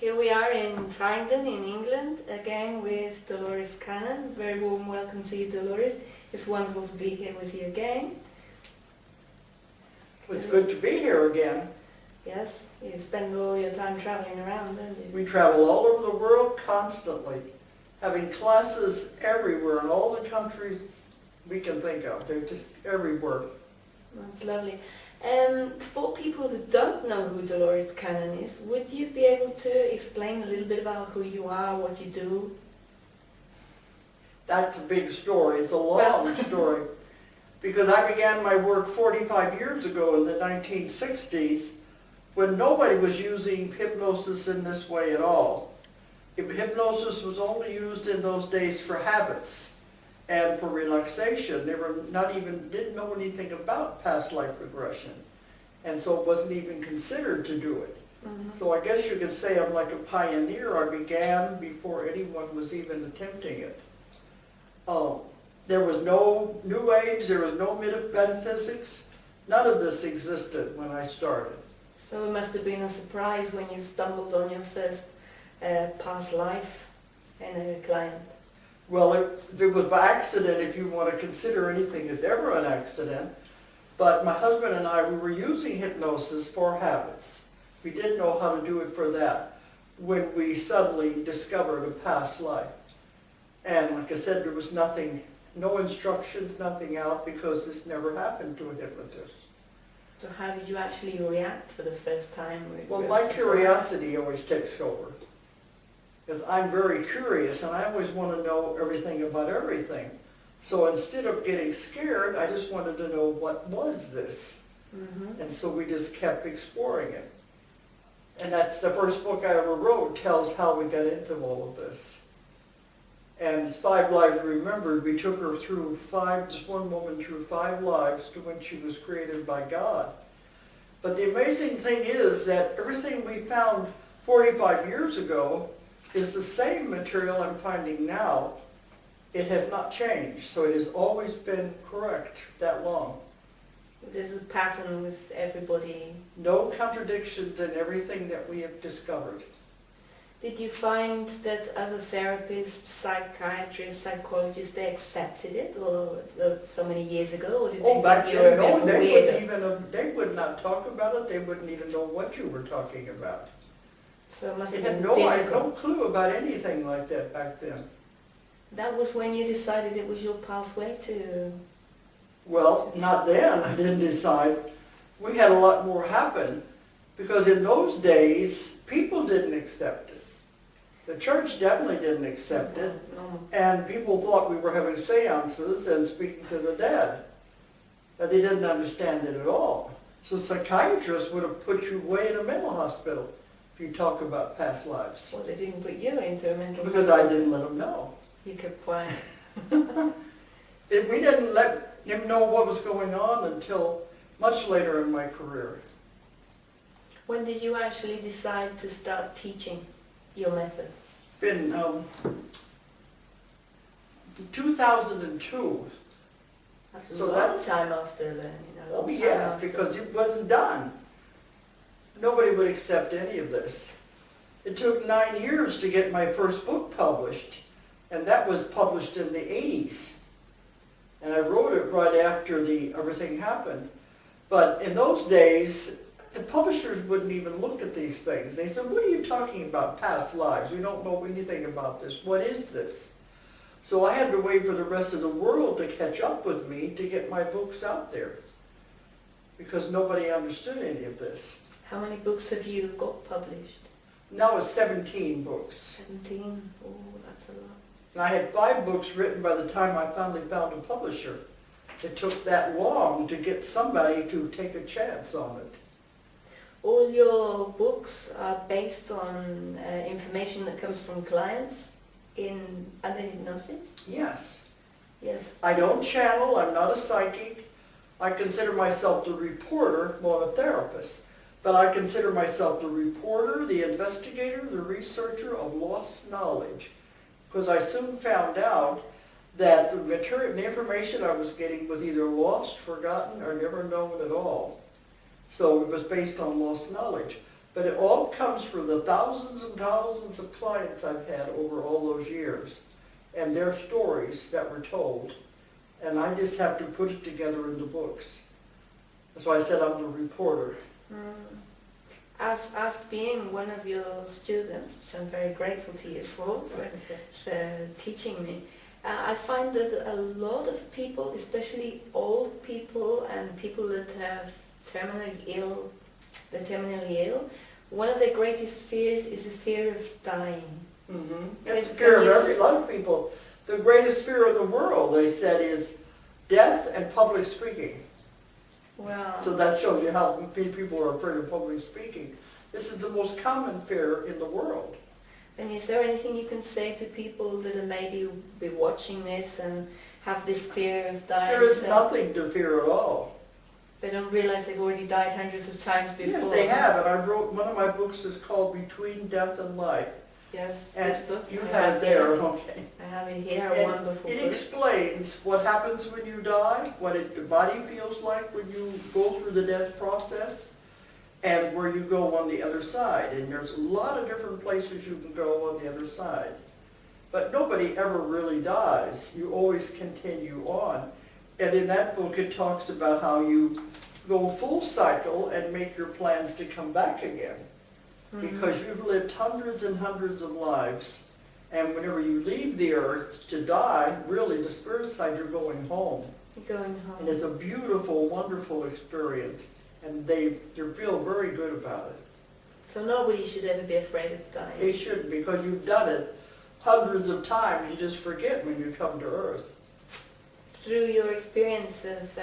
Here we are in Farringdon in England, again with Dolores Canon. Very warm welcome to you, Dolores. It's wonderful to be here with you again. It's good to be here again. Yes, you spend all your time traveling around, don't you? We travel all over the world constantly, having classes everywhere in all the countries we can think of. They're just everywhere. That's lovely. For people who don't know who Dolores Canon is, would you be able to explain a little bit about who you are, what you do? That's a big story. It's a long story. Because I began my work 45 years ago in the 1960s when nobody was using hypnosis in this way at all. Hypnosis was only used in those days for habits and for relaxation. They were didn't know anything about past life regression. And so it wasn't even considered to do it. Mm-hmm. So I guess you could say I'm like a pioneer. I began before anyone was even attempting it. There was no New Age, there was no metaphysics. None of this existed when I started. So it must have been a surprise when you stumbled on your first past life and a client. Well, it was by accident, if you want to consider anything as ever an accident. But my husband and I, we were using hypnosis for habits. We didn't know how to do it for that when we suddenly discovered a past life. And like I said, there was nothing, no instructions, nothing out, because this never happened to a hypnotist. So how did you actually react for the first time? Well, my curiosity always takes over. Because I'm very curious and I always want to know everything about everything. So instead of getting scared, I just wanted to know what was this. Mm-hmm. And so we just kept exploring it. And that's the first book I ever wrote, tells how we got into all of this. And it's 5 Lives Remembered. We took her through just one woman through 5 lives to when she was created by God. But the amazing thing is that everything we found 45 years ago is the same material I'm finding now. It has not changed, so it has always been correct that long. There's a pattern with everybody. No contradictions in everything that we have discovered. Did you find that other therapists, psychiatrists, psychologists, they accepted it or so many years ago? Or did they Back think you were then, no, weird? they would not talk about it. They wouldn't even know what you were talking about. So it must They have had been I had difficult. no clue about anything like that back then. That was when you decided it was your pathway to... Well, not then. I didn't decide. We had a lot more happen because in those days, people didn't accept it. The church definitely didn't accept it. No. And people thought we were having seances and speaking to the dead. But they didn't understand it at all. So psychiatrists would have put you away in a mental hospital if you talk about past lives. Well, they didn't put you into a mental Because I didn't let them know. You kept quiet. We didn't let him know what was going on until much later in my career. When did you actually decide to start teaching your method? Been 2002. That's a So long that's- time after learning. A long Oh time yes, after. because it wasn't done. Nobody would accept any of this. It took 9 years to get my first book published, and that was published in the 80s. And I wrote it right after everything happened. But in those days, the publishers wouldn't even look at these things. They said, what are you talking about, past lives? We don't know anything about this. What is this? So I had to wait for the rest of the world to catch up with me to get my books out there, because nobody understood any of this. How many books have you got published? Now it's 17 books. 17? Oh, that's a lot. And I had 5 books written by the time I finally found a publisher. It took that long to get somebody to take a chance on it. All your books are based on information that comes from clients under hypnosis? Yes. Yes. I don't channel, I'm not a psychic. I consider myself the reporter, more a therapist. But I consider myself the reporter, the investigator, the researcher of lost knowledge. Because I soon found out that the information I was getting was either lost, forgotten, or never known at all. So it was based on lost knowledge. But it all comes from the thousands and thousands of clients I've had over all those years and their stories that were told. And I just have to put it together into books. That's why I said I'm the reporter. As being one of your students, which I'm very grateful to you for teaching me, I find that a lot of people, especially old people and people that have they're terminally ill, one of their greatest fears is the fear of dying. Mm-hmm. That's a fear of a lot of people. The greatest fear in the world, they said, is death and public speaking. Wow. So that shows you how many people are afraid of public speaking. This is the most common fear in the world. And is there anything you can say to people that are maybe be watching this and have this fear of dying? There is nothing to fear at all. They don't realize they've already died hundreds of times before. Yes, they have. And I wrote, one of my books is called Between Death and Life. Yes, And this book. you have it there, okay. I have it here, a And wonderful it book. explains what happens when you die, what the body feels like when you go through the death process, and where you go on the other side. And there's a lot of different places you can go on the other side. But nobody ever really dies. You always continue on. And in that book it talks about how you go full cycle and make your plans to come back again. Because you've lived hundreds and hundreds of lives, and whenever you leave the earth to die, really the spirit side, you're going home. You're going home. And it's a beautiful, wonderful experience, and they feel very good about it. So nobody should ever be afraid of dying. They shouldn't, because you've done it hundreds of times. You just forget when you come to earth. Through your experience of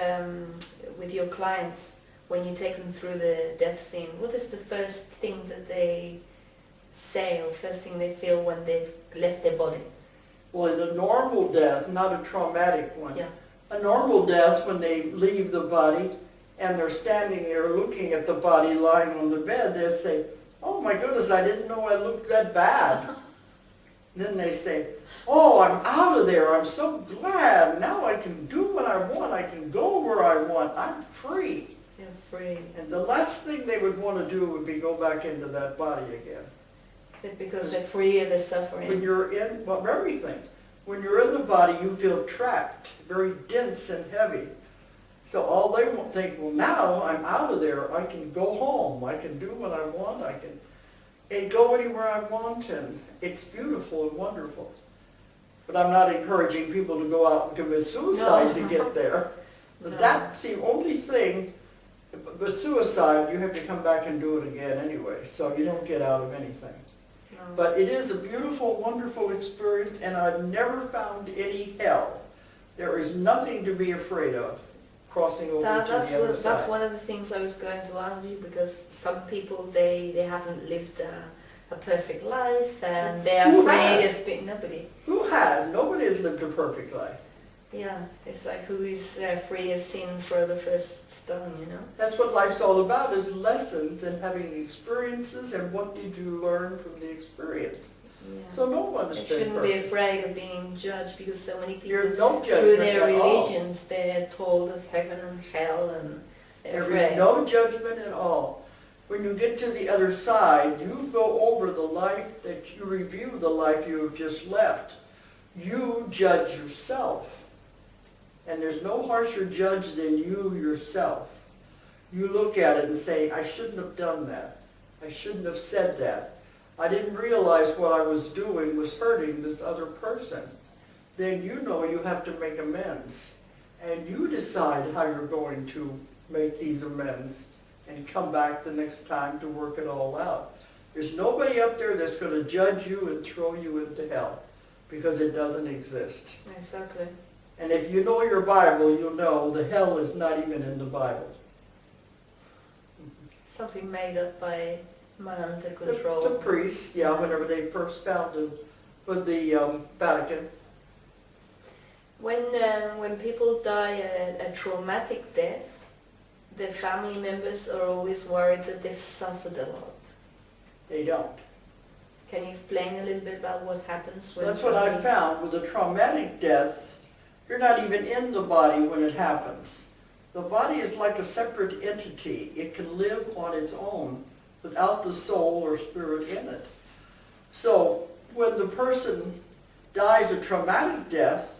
with your clients, when you take them through the death scene, what is the first thing that they say or first thing they feel when they've left their body? Well, in a normal death, not a traumatic one. Yeah. A normal death, when they leave the body and they're standing there looking at the body lying on the bed, they say, "Oh my goodness, I didn't know I looked that bad." Then they say, "Oh, I'm out of there. I'm so glad. Now I can do what I want. I can go where I want. I'm free." You're free. And the last thing they would want to do would be go back into that body again. Because they're free of the suffering. When you're in, well, everything. When you're in the body, you feel trapped, very dense and heavy. So all they won't think, well, now I'm out of there. I can go home. I can do what I want. I can go anywhere I want, and it's beautiful and wonderful. But I'm not encouraging people to go out and commit suicide to get there. But No. that's the only thing. But suicide, you have to come back and do it again anyway, so you don't get out of anything. No. But it is a beautiful, wonderful experience, and I've never found any hell. There is nothing to be afraid of crossing over to the other side. That's one of the things I was going to ask you, because some people, they haven't lived a perfect life, and they're Who afraid has? of being nobody. Who has? Nobody has lived a perfect life. Yeah, it's like who is free of sin, throw the first stone, you know? That's what life's all about, is lessons and having experiences, and what did you learn from the experience. Yeah. So no one They has been shouldn't be perfect. afraid of being judged, because so many people, There's no through judgment their at all. religions, they're told of heaven and hell, and they're There afraid. is no judgment at all. When you get to the other side, you go over the life that you review, the life you have just left. You judge yourself. And there's no harsher judge than you yourself. You look at it and say, I shouldn't have done that. I shouldn't have said that. I didn't realize what I was doing was hurting this other person. Then you know you have to make amends. And you decide how you're going to make these amends and come back the next time to work it all out. There's nobody up there that's going to judge you and throw you into hell, because it doesn't exist. Exactly. And if you know your Bible, you'll know the hell is not even in the Bible. Something made up by man to The control. priests, yeah, whenever they first founded with the Vatican. When people die a traumatic death, their family members are always worried that they've suffered a lot. They don't. Can you explain a little bit about what happens when That's what I found with a traumatic death. You're not even in the body when it happens. The body is like a separate entity. It can live on its own. without the soul or spirit in it. So when the person dies a traumatic death,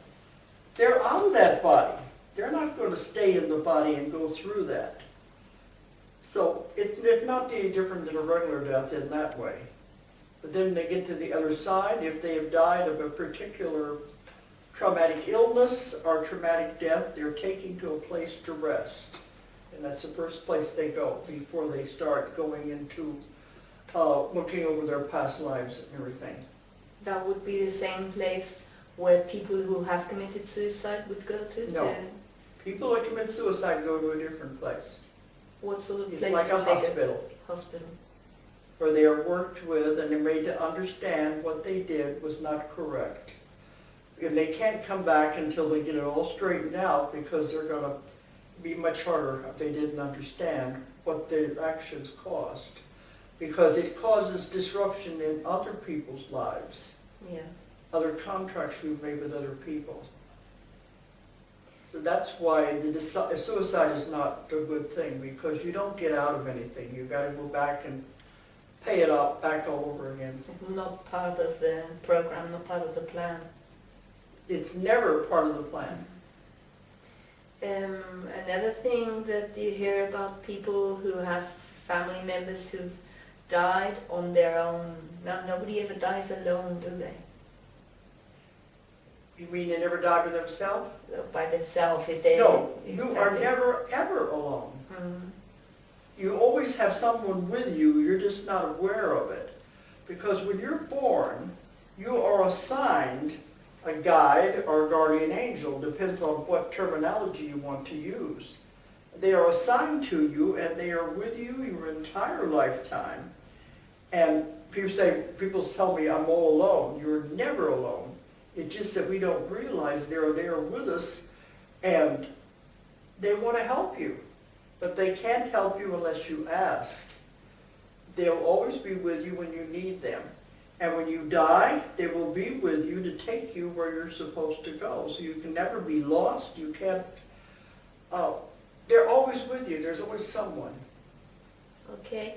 they're out of that body. They're not going to stay in the body and go through that. So it's not any different than a regular death in that way. But then they get to the other side, if they have died of a particular traumatic illness or traumatic death, they're taken to a place to rest. And that's the first place they go before they start going into looking over their past lives and everything. That would be the same place where people who have committed suicide would go to? No. People that commit suicide go to a different place. What sort of It's place like do a they go? hospital, Hospital. where they are worked with and they're made to understand what they did was not correct. And they can't come back until they get it all straightened out, because they're going to be much harder if they didn't understand what their actions caused. Because it causes disruption in other people's lives, Yeah. other contracts you've made with other people. So that's why suicide is not a good thing, because you don't get out of anything. You've got to go back and pay it off back all over again. It's not part of the program, not part of the plan. It's never part of the plan. Another thing that you hear about people who have family members who've died on their own. Now, nobody ever dies alone, do they? You mean they never die by themselves? By themselves, if they... No, you are Exactly. never ever alone. Mhm. You always have someone with you, you're just not aware of it. Because when you're born, you are assigned a guide or a guardian angel, depends on what terminology you want to use. They are assigned to you and they are with you your entire lifetime. And people tell me I'm all alone. You're never alone. It's just that we don't realize they're there with us and they want to help you. But they can't help you unless you ask. They'll always be with you when you need them. And when you die, they will be with you to take you where you're supposed to go. So you can never be lost. You can't, they're always with you. There's always someone. Okay.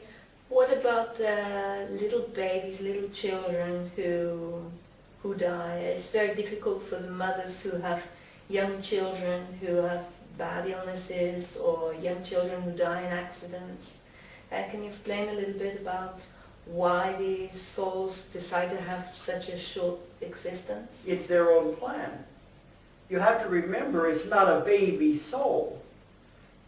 What about little babies, little children who die? It's very difficult for the mothers who have young children who have bad illnesses, or young children who die in accidents. Can you explain a little bit about why these souls decide to have such a short existence? It's their own plan. You have to remember, it's not a baby soul.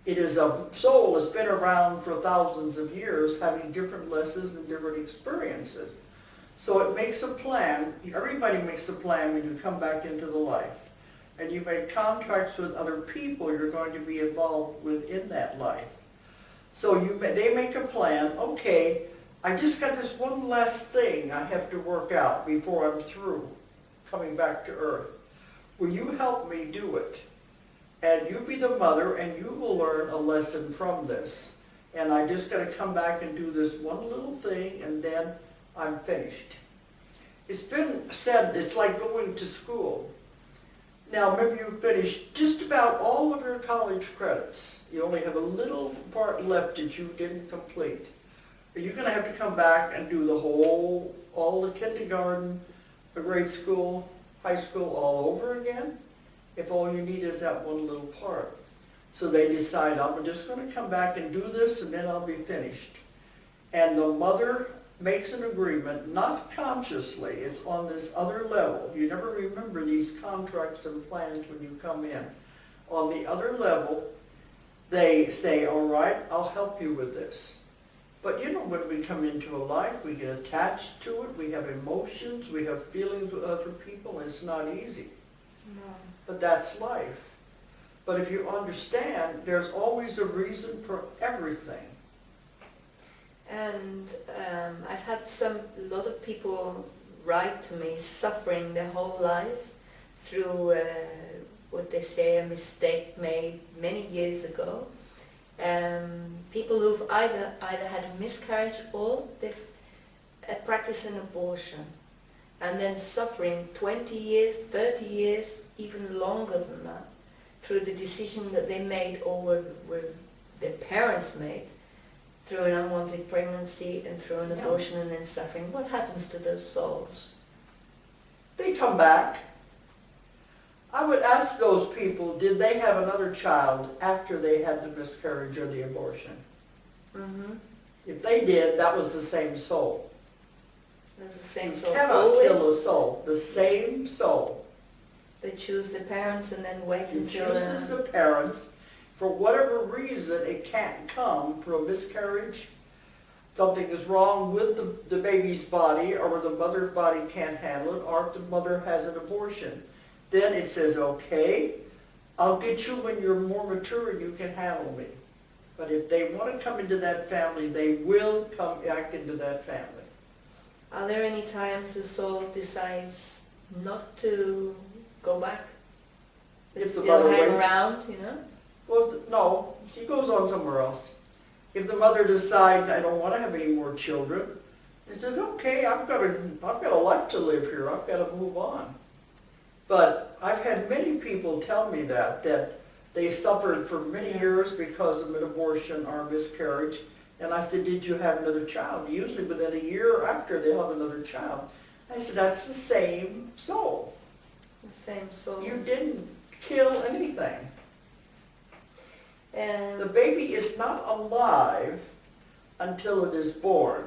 It is a soul that's been around for thousands of years, having different lessons and different experiences. So it makes a plan. Everybody makes a plan when you come back into the life. And you make contracts with other people you're going to be involved with in that life. So they make a plan. Okay, I just got this one last thing I have to work out before I'm through coming back to Earth. Will you help me do it? And you be the mother and you will learn a lesson from this. And I just got to come back and do this one little thing and then I'm finished. It's been said it's like going to school. Now maybe you finished just about all of your college credits. You only have a little part left that you didn't complete. Are you going to have to come back and do all the kindergarten, the grade school, high school all over again? If all you need is that one little part. So they decide, I'm just going to come back and do this and then I'll be finished. And the mother makes an agreement, not consciously, it's on this other level. You never remember these contracts and plans when you come in. On the other level, they say, all right, I'll help you with this. But you know, when we come into a life, we get attached to it, we have emotions, we have feelings with other people, and it's not easy. No. But that's life. But if you understand, there's always a reason for everything. And I've had a lot of people write to me suffering their whole life through what they say a mistake made many years ago. People who've either had a miscarriage or they've practiced an abortion, and then suffering 20 years, 30 years, even longer than that, through the decision that they made or were their parents made, through an unwanted pregnancy and through an Yeah. abortion and then suffering, what happens to those souls? They come back. I would ask those people, did they have another child after they had the miscarriage or the abortion? Mm-hmm. If they did, that was the same soul. That's the same You soul. cannot Always, kill a soul, the same soul. they choose the parents and then wait It until... chooses the parents. For whatever reason, it can't come through a miscarriage. Something is wrong with the baby's body, or the mother's body can't handle it, or if the mother has an abortion. Then it says, okay, I'll get you when you're more mature and you can handle me. But if they want to come into that family, they will come back into that family. Are there any times the soul decides not to go back? They If the still mother hang waits. around, you know? Well, no, she goes on somewhere else. If the mother decides, I don't want to have any more children, it says, okay, I've got a life to live here. I've got to move on. But I've had many people tell me that they suffered for many years because of an abortion or a miscarriage. And I said, did you have another child? Usually within a year after they have another child. I said, that's the same soul. The same soul. You didn't kill anything. The And baby is not alive until it is born.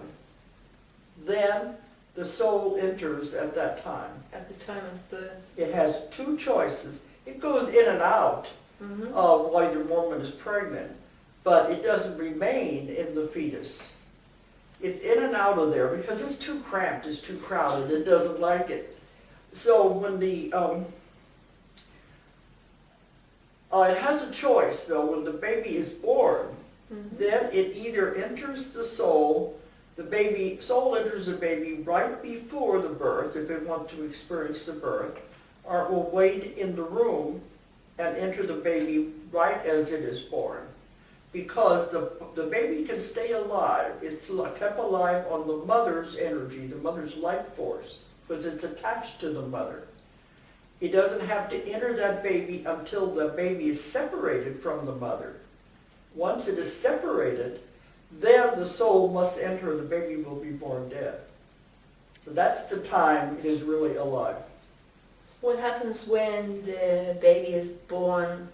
Then the soul enters at that time. at the time of birth. It has two choices. It goes in and out Mm-hmm. while the woman is pregnant, but it doesn't remain in the fetus. It's in and out of there because it's too cramped, it's too crowded, it doesn't like it. So when it has a choice though, when the baby is born, Mm-hmm. then it either enters the soul, soul enters the baby right before the birth, if it wants to experience the birth, or it will wait in the room and enter the baby right as it is born. Because the baby can stay alive, it's kept alive on the mother's energy, the mother's life force, because it's attached to the mother. It doesn't have to enter that baby until the baby is separated from the mother. Once it is separated, then the soul must enter, the baby will be born dead. So that's the time it is really alive. What happens when the baby is born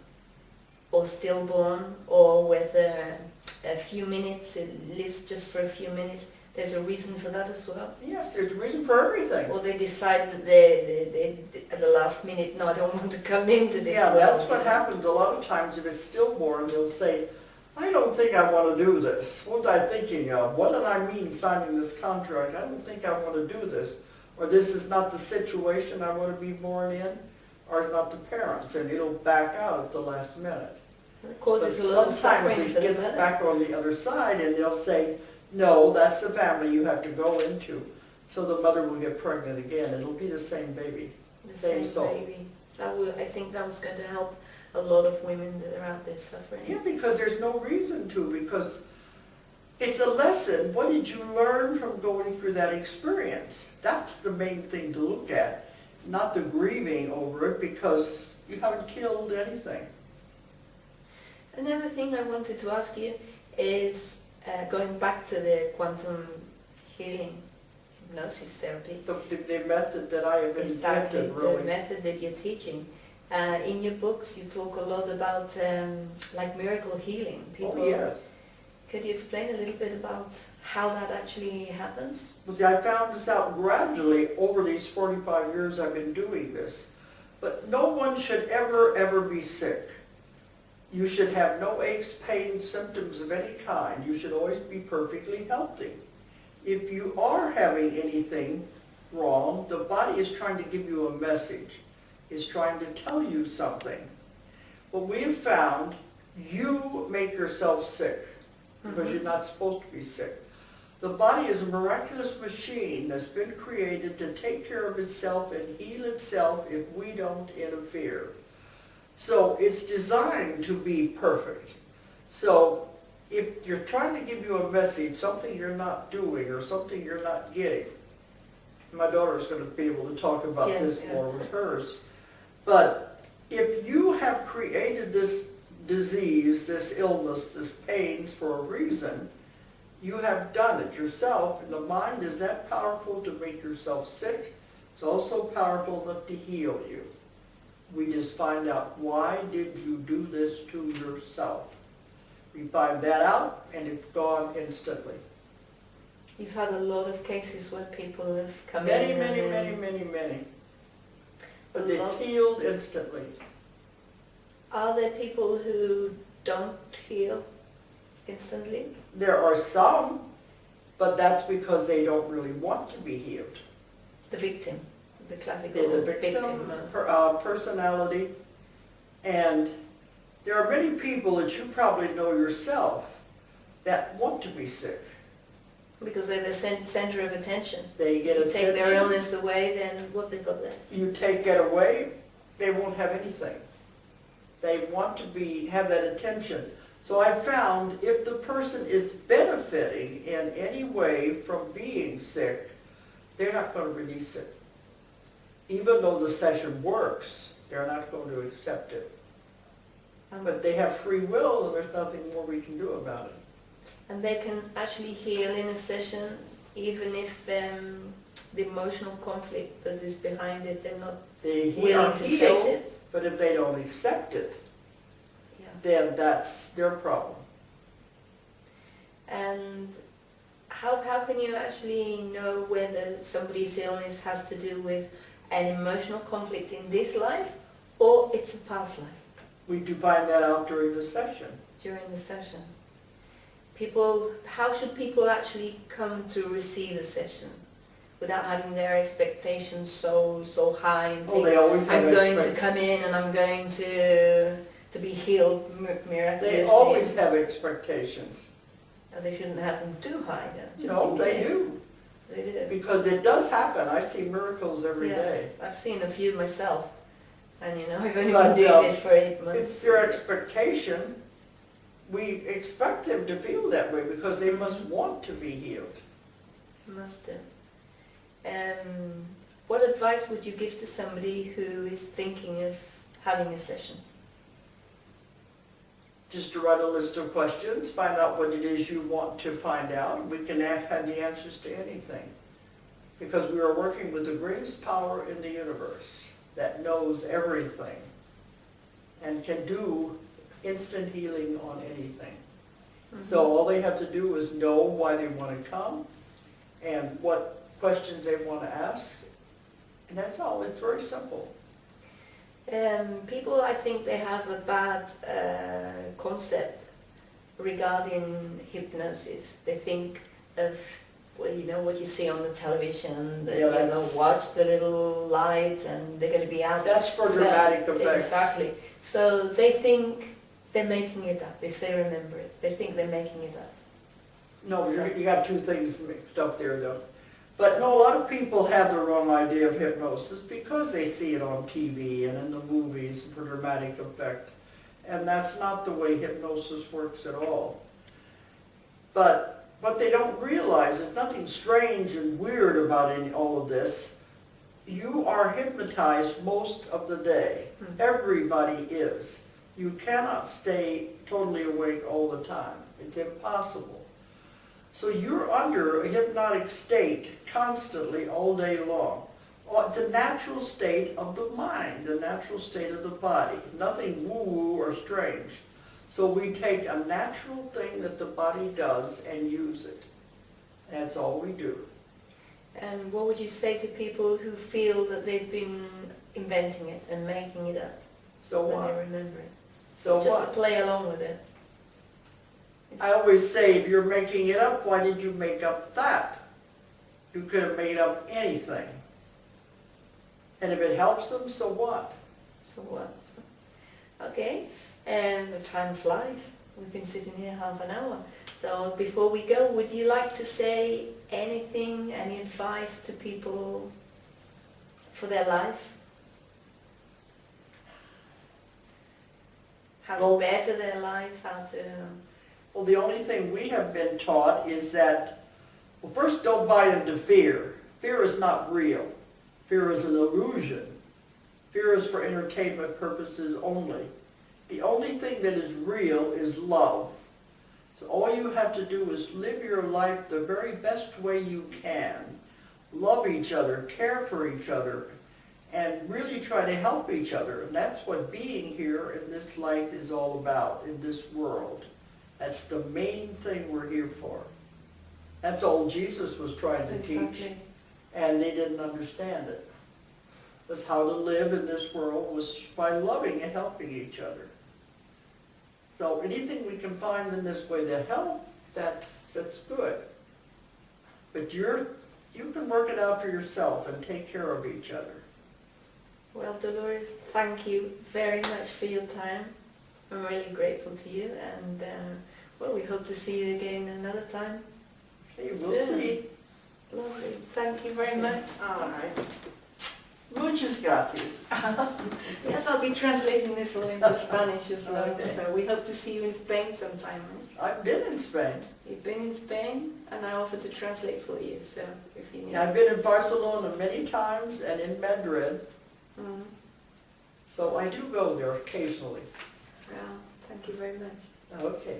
or stillborn, or with a few minutes, it lives just for a few minutes? There's a reason for that as well? Yes, there's a reason for everything. Or they decide that they at the last minute, no, I don't want to come into this Yeah, world. that's what happens a lot of times. If it's stillborn, they'll say, I don't think I want to do this. What was I thinking of? What did I mean signing this contract? I don't think I want to do this. Or this is not the situation I want to be born in, or not the parents, and it'll back out at the last minute. It causes But a lot of sometimes suffering it for the gets mother. back on the other side, and they'll say, no, that's the family you have to go into. So the mother will get pregnant again. It'll be the same baby. The same same soul. baby. I think that was going to help a lot of women that are out there suffering. Yeah, because there's no reason to, because it's a lesson. What did you learn from going through that experience? That's the main thing to look at, not the grieving over it, because you haven't killed anything. Another thing I wanted to ask you is going back to the quantum healing, hypnosis therapy. The method that I have Exactly, invented, the really. method that you're teaching. In your books, you talk a lot about like miracle healing. Oh, yes. Could you explain a little bit about how that actually happens? Well, see, I found this out gradually over these 45 years I've been doing this. But no one should ever be sick. You should have no aches, pains, symptoms of any kind. You should always be perfectly healthy. If you are having anything wrong, the body is trying to give you a message. It's trying to tell you something. What we have found, you make yourself sick because you're not supposed to be sick. The body is a miraculous machine that's been created to take care of itself and heal itself if we don't interfere. So it's designed to be perfect. So if you're trying to give you a message, something you're not doing or something you're not getting, my daughter's going to be able to talk about this more with hers. But if you have created this disease, this illness, this pains for a reason, You have done it yourself, and the mind is that powerful to make yourself sick. It's also powerful enough to heal you. We just find out, why did you do this to yourself? We find that out, and it's gone instantly. You've had a lot of cases where people have come Many, in many, and many, many, many. a But it's lot- healed instantly. Are there people who don't heal instantly? There are some, but that's because they don't really want to be healed. The victim, the classical They're the victim personality, and there are many people that you probably know yourself that want to be sick. because they're the center of attention. They get If you attention. take their illness away, then what they got left? You take it away, they won't have anything. They want to have that attention. So I found if the person is benefiting in any way from being sick, they're not going to release it. Even though the session works, they're not going to accept it. But they have free will, and there's nothing more we can do about it. And they can actually heal in a session, even if the emotional conflict that is behind it, they're not They willing to face heal, it. but if they don't accept it, Yeah. then that's their problem. And how can you actually know whether somebody's illness has to do with an emotional conflict in this life or it's a past life? We do find that out during the session. During the session. How should people actually come to receive a session without having their expectations so high and think, They always have I'm going to come in and I'm going to be healed miraculously? They always have expectations. No, they shouldn't have them too high, though. Just No, in they case. do. They do. Because it does happen. I see miracles every Yes, day. I've seen a few myself, and I've only But, been doing this for 8 months. It's their expectation. We expect them to feel that way because they must want to be healed. Must do. What advice would you give to somebody who is thinking of having a session? Just to write a list of questions, find out what it is you want to find out. We can have the answers to anything. Because we are working with the greatest power in the universe that knows everything and can do instant healing on anything. Mm-hmm. So all they have to do is know why they want to come and what questions they want to ask. And that's all. It's very simple. People, I think they have a bad concept regarding hypnosis. They think of, well, what you see on the television, that watch the little light and they're going to be out. That's for dramatic effects. Exactly. So they think they're making it up, if they remember it. They think they're making it up. No, you got two things mixed up there, though. But no, a lot of people have the wrong idea of hypnosis because they see it on TV and in the movies for dramatic effect. And that's not the way hypnosis works at all. But what they don't realize is nothing strange and weird about all of this. You are hypnotized most of the day. Everybody is. You cannot stay totally awake all the time. It's impossible. So you're under a hypnotic state constantly all day long. It's a natural state of the mind, a natural state of the body. Nothing woo-woo or strange. So we take a natural thing that the body does and use it. That's all we do. And what would you say to people who feel that they've been inventing it and making it up So when what? they remember it? So Just what? to play along with it. I always say, if you're making it up, why did you make up that? You could have made up anything. And if it helps them, so what? So what? Okay, and the time flies. We've been sitting here half an hour. So before we go, would you like to say anything, any advice to people for their life? How to better their life, how to... Well, the only thing we have been taught is that, well, first, don't buy into fear. Fear is not real. Fear is an illusion. Fear is for entertainment purposes only. The only thing that is real is love. So all you have to do is live your life the very best way you can, love each other, care for each other, and really try to help each other. And that's what being here in this life is all about, in this world. That's the main thing we're here for. That's all Jesus was trying to teach, and they didn't understand it. That's how to live in this world was by loving and helping each other. So anything we can find in this way to help, that's good. But you can work it out for yourself and take care of each other. Well, Dolores, thank you very much for your time. I'm really grateful to you, and well, we hope to see you again another time. Okay, we'll see. Lovely. Thank you very much. All right. Muchas gracias. Yes, I'll be translating this all into Spanish as well. Okay. So we hope to see you in Spain sometime. Right? I've been in Spain. You've been in Spain, and I offer to translate for you. So if you need. Yeah, I've been in Barcelona many times and in Madrid. Mm. So I do go there occasionally. Well, thank you very much. Okay.